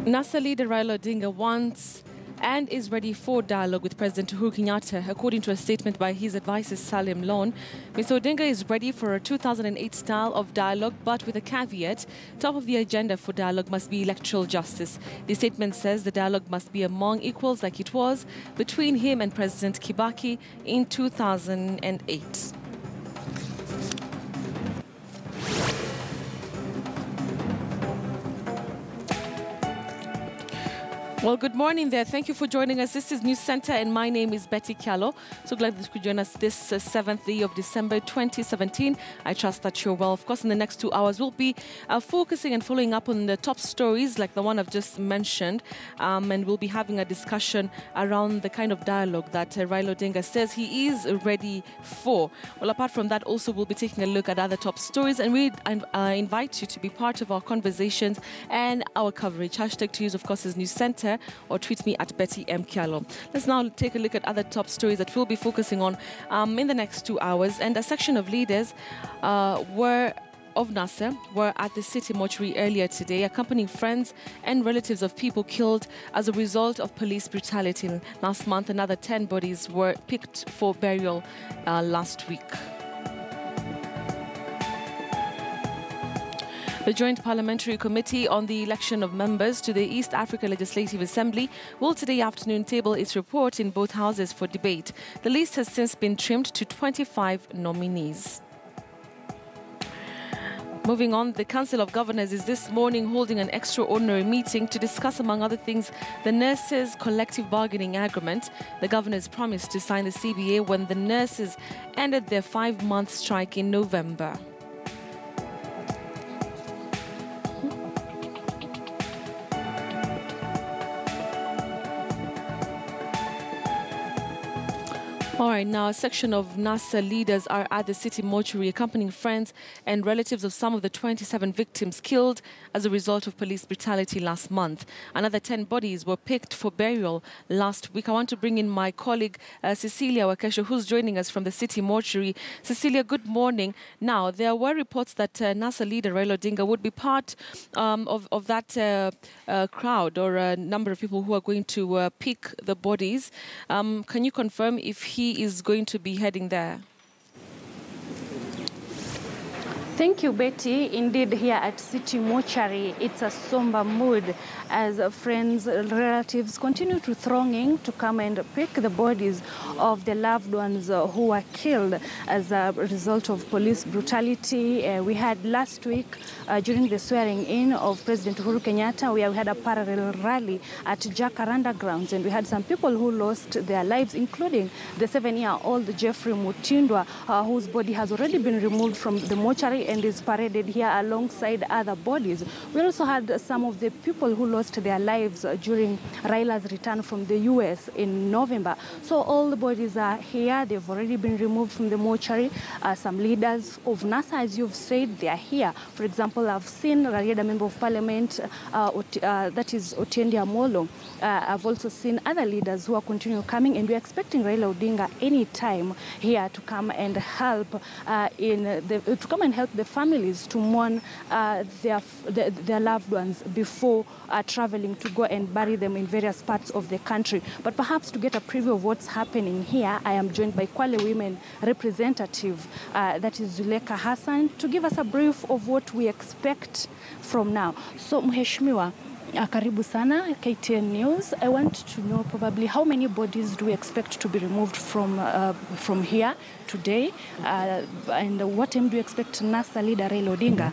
NASA leader Raila Odinga wants and is ready for dialogue with President Uhuru Kenyatta, according to a statement by his advisor Salim Lon. Mr. Odinga is ready for a 2008 style of dialogue, but with a caveat: top of the agenda for dialogue must be electoral justice. The statement says the dialogue must be among equals, like it was between him and President Kibaki in 2008. Well, good morning there. Thank you for joining us. This is News Center, and my name is Betty Kialo. So glad that you could join us this 7th day of December 2017. I trust that you're well. Of course, in the next 2 hours, we'll be focusing and following up on the top stories like the one I've just mentioned. And we'll be having a discussion around the kind of dialogue that Raila Odinga says he is ready for. Well, apart from that, also we'll be taking a look at other top stories, and we invite you to be part of our conversations and our coverage. Hashtag to use, of course, is News Center, or tweet me at Betty M. Kialo. Let's now take a look at other top stories that we'll be focusing on in the next 2 hours. And a section of leaders of NASA were at the City Mortuary earlier today, accompanying friends and relatives of people killed as a result of police brutality. Last month, another 10 bodies were picked for burial last week. The Joint Parliamentary Committee on the Election of Members to the East Africa Legislative Assembly will today afternoon table its report in both houses for debate. The list has since been trimmed to 25 nominees. Moving on, the Council of Governors is this morning holding an extraordinary meeting to discuss, among other things, the nurses' collective bargaining agreement. The governors promised to sign the CBA when the nurses ended their 5-month strike in November. All right, now a section of NASA leaders are at the City Mortuary accompanying friends and relatives of some of the 27 victims killed as a result of police brutality last month. Another 10 bodies were picked for burial last week. I want to bring in my colleague Cecilia Wakesho, who's joining us from the City Mortuary. Cecilia, good morning. Now, there were reports that NASA leader Raila Odinga would be part of that crowd, or a number of people who are going to pick the bodies. Can you confirm if he is going to be heading there? Thank you, Betty. Indeed, here at City Mortuary, it's a somber mood as friends, relatives continue to thronging to come and pick the bodies of the loved ones who were killed as a result of police brutality. We had last week during the swearing in of President Uhuru Kenyatta, we had a parallel rally at Jacaranda grounds, and we had some people who lost their lives, including the 7-year-old Jeffrey Mutindwa, whose body has already been removed from the mortuary and is paraded here alongside other bodies. We also had some of the people who lost their lives during Raila's return from the US in November. So all the bodies are here. They've already been removed from the mortuary. Some leaders of NASA, as you've said, they are here. For example, I've seen Rarieda Member of Parliament, that is Otiende Amolo. I've also seen other leaders who are continuing coming, and we're expecting Raila Odinga any time here to come and help the families to mourn their loved ones before traveling to go and bury them in various parts of the country. But perhaps to get a preview of what's happening here, I am joined by Kwale Women representative, that is Zuleka Hassan, to give us a brief of what we expect from now. So, Mheshimiwa, karibu sana, KTN News. I want to know probably how many bodies do we expect to be removed from here today, and what time do you expect NASA leader Raila Odinga?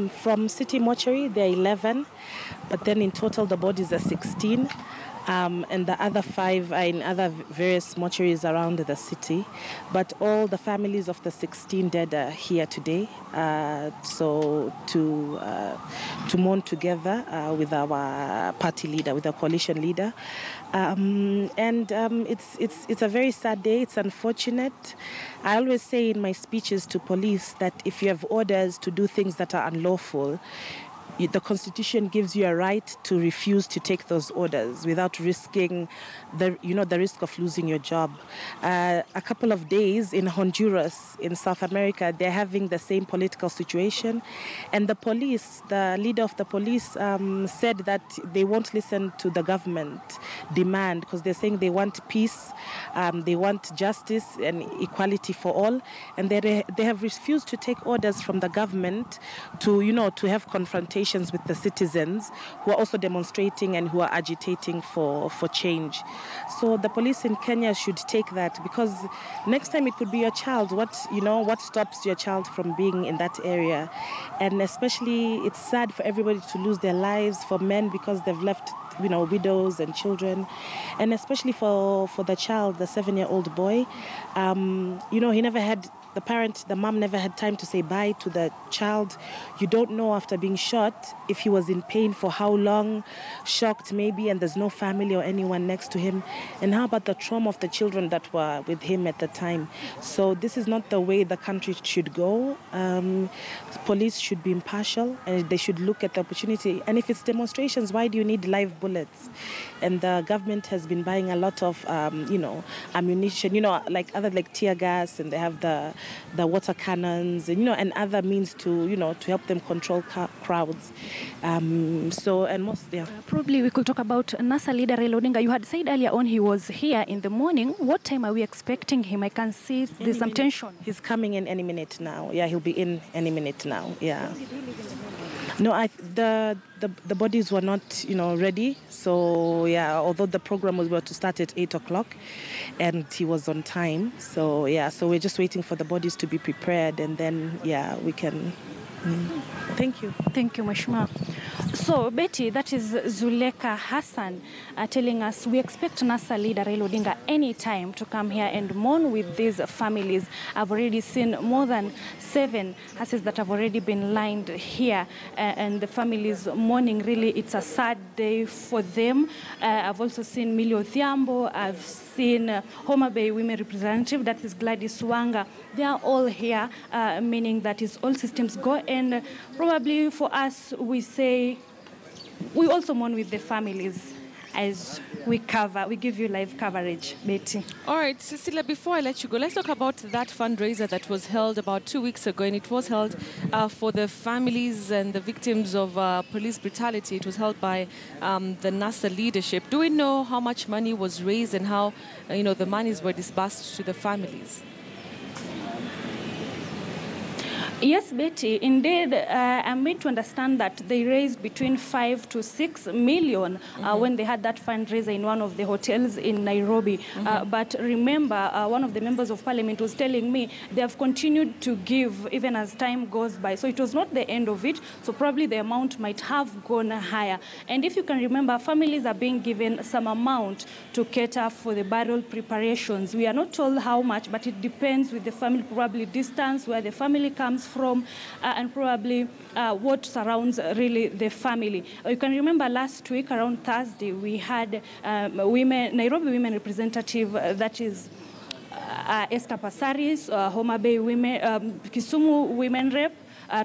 From City Mortuary, there are 11, but then in total the bodies are 16. And the other 5 are in other various mortuaries around the city. But all the families of the 16 dead are here today, so to mourn together with our party leader, with our coalition leader. It's a very sad day. It's unfortunate. I always say in my speeches to police that if you have orders to do things that are unlawful, the Constitution gives you a right to refuse to take those orders without risking the risk of losing your job. A couple of days in Honduras, in South America, they're having the same political situation, and the leader of the police said that they won't listen to the government demand because they're saying they want peace, they want justice and equality for all, and they have refused to take orders from the government to have confrontation with the citizens who are also demonstrating and who are agitating for change. So the police in Kenya should take that, because next time it could be your child. What stops your child from being in that area? And especially it's sad for everybody to lose their lives, for men because they've left widows and children, and especially for the child, the 7-year-old boy. He never had the mom never had time to say bye to the child. You don't know after being shot if he was in pain for how long, shocked maybe, and there's no family or anyone next to him. And how about the trauma of the children that were with him at the time? So this is not the way the country should go. Police should be impartial, and they should look at the opportunity. And if it's demonstrations, why do you need live bullets? And the government has been buying a lot of, ammunition, like tear gas, and they have the water cannons, and other means to help them control crowds. Probably we could talk about NASA leader Raila Odinga. You had said earlier on he was here in the morning. What time are we expecting him? I can see there's some tension. He's coming in any minute now. Yeah, he'll be in any minute now. Yeah. No, the bodies were not, ready. So yeah, although the program was about to start at 8:00, and he was on time. So yeah, so we're just waiting for the bodies to be prepared, and then we can. Thank you. Thank you, Mheshimiwa. So, Betty, that is Zuleka Hassan telling us we expect NASA leader Raila Odinga anytime to come here and mourn with these families. I've already seen more than 7 hearses that have already been lined here, and the families mourning. Really, it's a sad day for them. I've also seen Millie Odhiambo. I've seen Homa Bay Women Representative, that is Gladys Wanga. They are all here, meaning that is all systems go. And probably for us, we say, we also mourn with the families as we give you live coverage, Betty. All right, Cecilia, before I let you go, let's talk about that fundraiser that was held about 2 weeks ago, and it was held for the families and the victims of police brutality. It was held by the NASA leadership. Do we know how much money was raised and how the monies were disbursed to the families? Yes, Betty, indeed, I'm made to understand that they raised between 5 to 6 million when they had that fundraiser in one of the hotels in Nairobi. But remember, one of the members of parliament was telling me they have continued to give even as time goes by. So it was not the end of it. So probably the amount might have gone higher. And if you can remember, families are being given some amount to cater for the burial preparations. We are not told how much, but it depends with the family, probably distance, where the family comes from, and probably what surrounds really the family. You can remember last week around Thursday we had Nairobi Women Representative, that is Esther Passaris, Homa Bay Women, Kisumu Women Rep,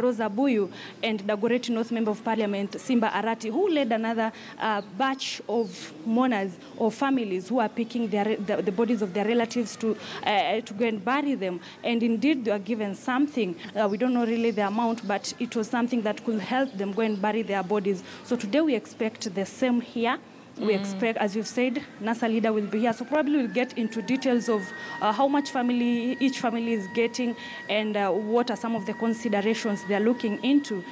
Rosa Buyu, and Dagoretti North Member of Parliament Simba Arati, who led another batch of mourners or families who are picking the bodies of their relatives to go and bury them. And indeed, they are given something. We don't know really the amount, but it was something that could help them go and bury their bodies. So today we expect the same here. We expect, as you've said, NASA leader will be here. So probably we'll get into details of how much each family is getting, and what are some of the considerations they're looking into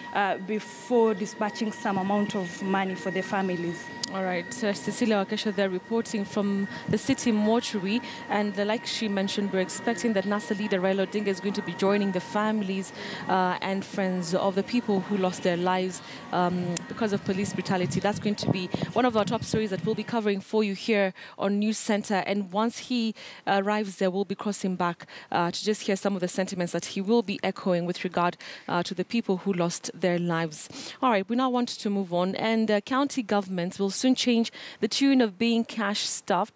before dispatching some amount of money for the families. All right, Cecilia Wakesha there reporting from the City Mortuary, and like she mentioned, we're expecting that NASA leader Raila Odinga is going to be joining the families and friends of the people who lost their lives because of police brutality. That's going to be one of our top stories stories that we'll be covering for you here on News Center. And once he arrives there, we'll be crossing back to just hear some of the sentiments that he will be echoing with regard to the people who lost their lives. All right, we now want to move on. And county governments will soon change the tune of being cash-stuffed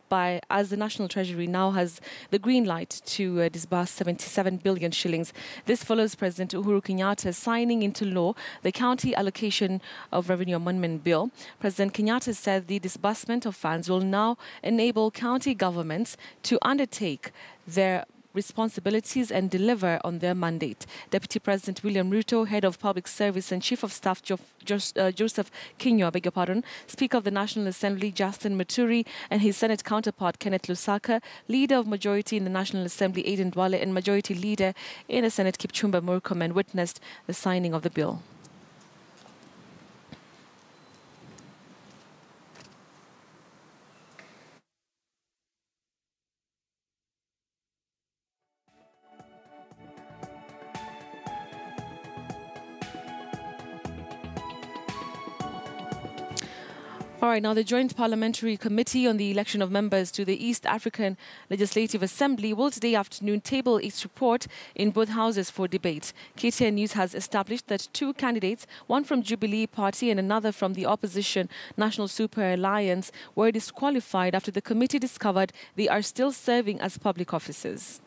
as the National Treasury now has the green light to disburse 77 billion shillings. This follows President Uhuru Kenyatta signing into law the County Allocation of Revenue Amendment Bill. President Kenyatta said the disbursement of funds will now enable county governments to undertake their responsibilities and deliver on their mandate. Deputy President William Ruto, Head of Public Service and Chief of Staff Joseph Kinyo, Speaker of the National Assembly Justin Muturi, and his Senate counterpart Kenneth Lusaka, Leader of Majority in the National Assembly Aden Duale, and Majority Leader in the Senate Kipchumba Murkomen witnessed the signing of the bill. All right, now the Joint Parliamentary Committee on the Election of Members to the East African Legislative Assembly will today afternoon table its report in both houses for debate. KTN News has established that two candidates, one from Jubilee Party and another from the opposition National Super Alliance, were disqualified after the committee discovered they are still serving as public officers.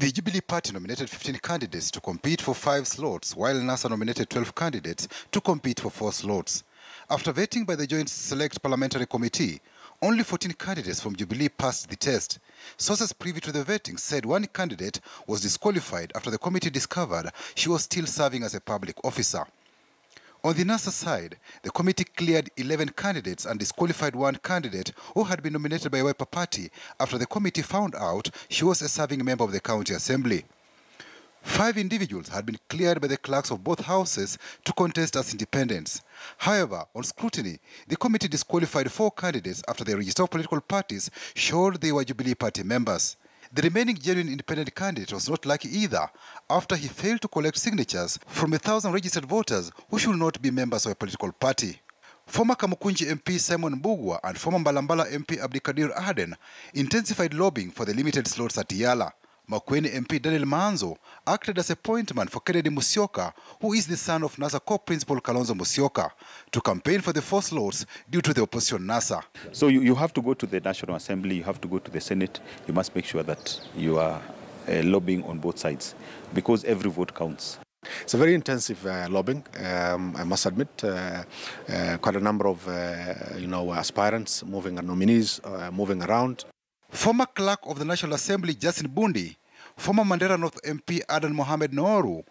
The Jubilee Party nominated 15 candidates to compete for 5 slots, while NASA nominated 12 candidates to compete for 4 slots. After vetting by the Joint Select Parliamentary Committee, only 14 candidates from Jubilee passed the test. Sources privy to the vetting said one candidate was disqualified after the committee discovered she was still serving as a public officer. On the NASA side, the committee cleared 11 candidates and disqualified one candidate who had been nominated by Wiper Party after the committee found out she was a serving member of the County Assembly. 5 individuals had been cleared by the clerks of both houses to contest as independents. However, on scrutiny, the committee disqualified 4 candidates after the register of political parties showed they were Jubilee Party members. The remaining genuine independent candidate was not lucky either, after he failed to collect signatures from 1,000 registered voters who should not be members of a political party. Former Kamukunji MP Simon Mbugua and former Mbalambala MP Abdikadir Aden intensified lobbying for the limited slots at EALA. Makueni MP Daniel Manzo acted as a pointman for Kennedy Musyoka, who is the son of NASA co-principal Kalonzo Musyoka, to campaign for the 4 slots due to the opposition NASA. So you have to go to the National Assembly, you have to go to the Senate. You must make sure that you are lobbying on both sides, because every vote counts. It's a very intensive lobbying, I must admit. Quite a number of aspirants, nominees moving around. Former clerk of the National Assembly Justin Bundi, former Mandera North MP Adan Mohamed Nooru,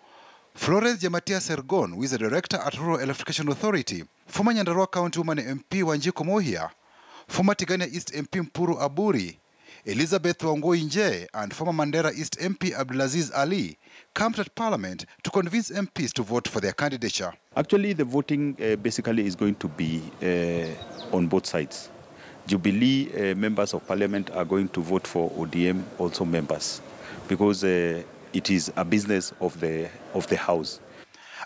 Florence Jamatia Sergon, who is the director at Rural Electrification Authority, former Nyandarua County woman MP Wanjiku Mohia, former Tigania East MP Mpuru Aburi, Elizabeth Wangoi Nje, and former Mandera East MP Abdulaziz Ali camped at Parliament to convince MPs to vote for their candidature. Actually, the voting basically is going to be on both sides. Jubilee members of Parliament are going to vote for ODM also members, because it is a business of the House.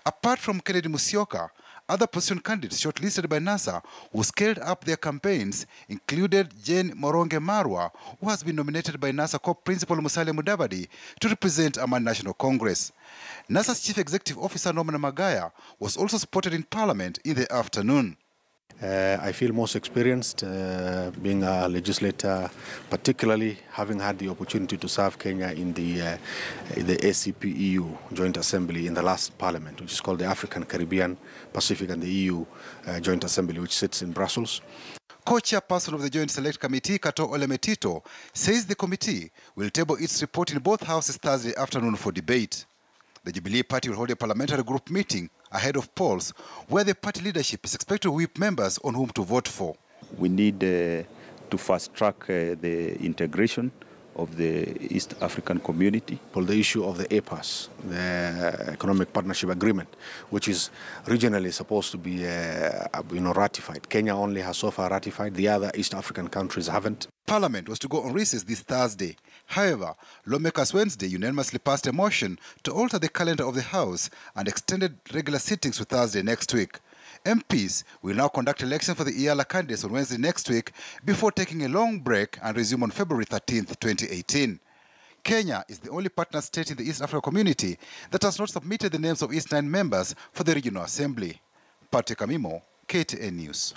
Apart from Kennedy Musyoka, other position candidates shortlisted by NASA who scaled up their campaigns included Jane Moronge Marwa, who has been nominated by NASA co-principal Musalia Mudavadi to represent Amani National Congress. NASA's Chief Executive Officer Norman Magaya was also spotted in Parliament in the afternoon. I feel most experienced being a legislator, particularly having had the opportunity to serve Kenya in the ACP-EU Joint Assembly in the last Parliament, which is called the African, Caribbean, Pacific and the EU Joint Assembly, which sits in Brussels. Co-chairperson of the Joint Select Committee, Kato Olemetito, says the committee will table its report in both houses Thursday afternoon for debate. The Jubilee Party will hold a parliamentary group meeting ahead of polls, where the party leadership is expected to whip members on whom to vote for. We need to fast-track the integration of the East African community. For the issue of the EPAS, the Economic Partnership Agreement, which is regionally supposed to be ratified. Kenya only has so far ratified, the other East African countries haven't. Parliament was to go on recess this Thursday. However, lawmakers Wednesday unanimously passed a motion to alter the calendar of the House and extended regular sittings to Thursday next week. MPs will now conduct elections for the EALA candidates on Wednesday next week before taking a long break and resume on February 13th, 2018. Kenya is the only partner state in the East Africa community that has not submitted the names of its 9 members for the Regional Assembly. Patrick Amimo, KTN News.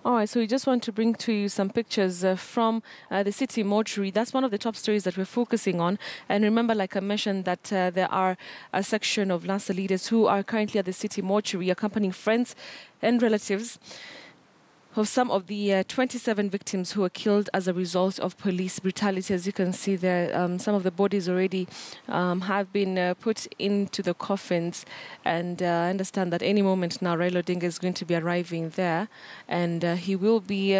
All right, so we just want to bring to you some pictures from the City Mortuary. That's one of the top stories that we're focusing on. And remember, like I mentioned, that there are a section of NASA leaders who are currently at the City Mortuary accompanying friends and relatives of some of the 27 victims who were killed as a result of police brutality. As you can see there, some of the bodies already have been put into the coffins. And I understand that any moment now, Raila Odinga is going to be arriving there. And he will be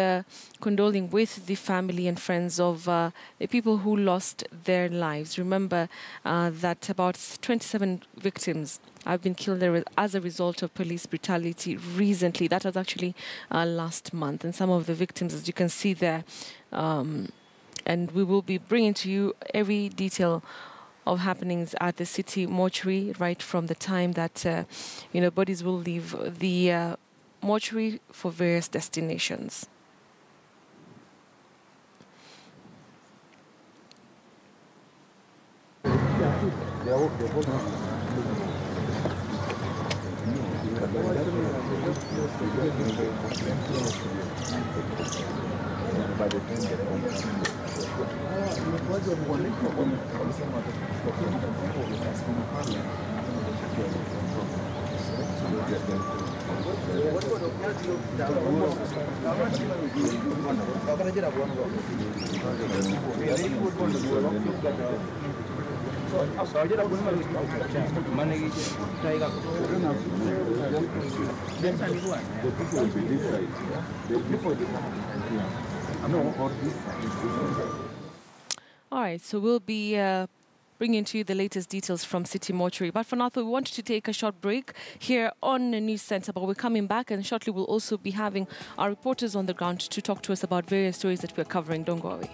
condoling with the family and friends of the people who lost their lives. Remember that about 27 victims have been killed as a result of police brutality recently. That was actually last month. And some of the victims, as you can see there, and we will be bringing to you every detail of happenings at the City Mortuary right from the time that, bodies will leave the mortuary for various destinations. All right, so we'll be bringing to you the latest details from City Mortuary. But for now, we wanted to take a short break here on the News Center. But we're coming back, and shortly we'll also be having our reporters on the ground to talk to us about various stories that we're covering. Don't go away.